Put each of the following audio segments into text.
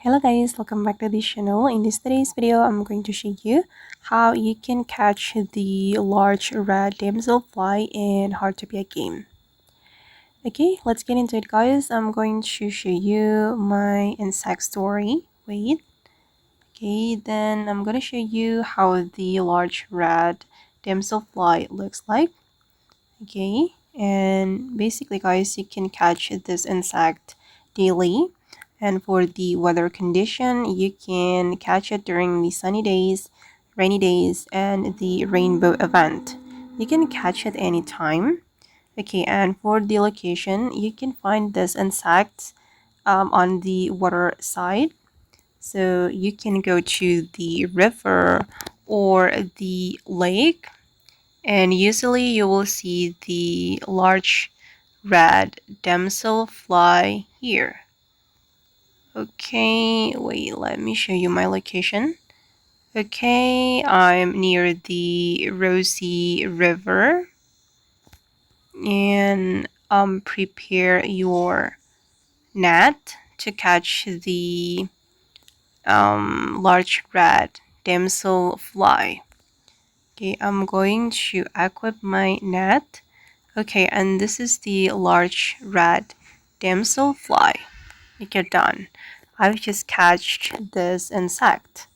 Hello guys, welcome back to this channel. In today's video, I'm going to show you how you can catch the large red damselfly in Heartopia game. Okay, let's get into it guys. I'm going to show you my insect story. Wait. Okay, then I'm going to show you how the large red damselfly looks like. Okay, and basically guys, you can catch this insect daily, and for the weather condition you can catch it during the sunny days, rainy days, and the rainbow event. You can catch it anytime. Okay, and for the location you can find this insect on the water side, so you can go to the river or the lake, and usually you will see the large red damselfly here. Okay, wait, let me show you my location. Okay, I'm near the Rosy River, and prepare your net to catch the large red damselfly. Okay, I'm going to equip my net. Okay, and this is the large red damselfly. You're done. I've just catched this insect.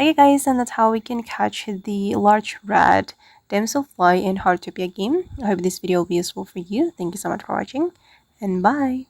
Okay guys, and that's how we can catch the large red damselfly in Heartopia game. I hope this video will be useful for you. Thank you so much for watching, and bye!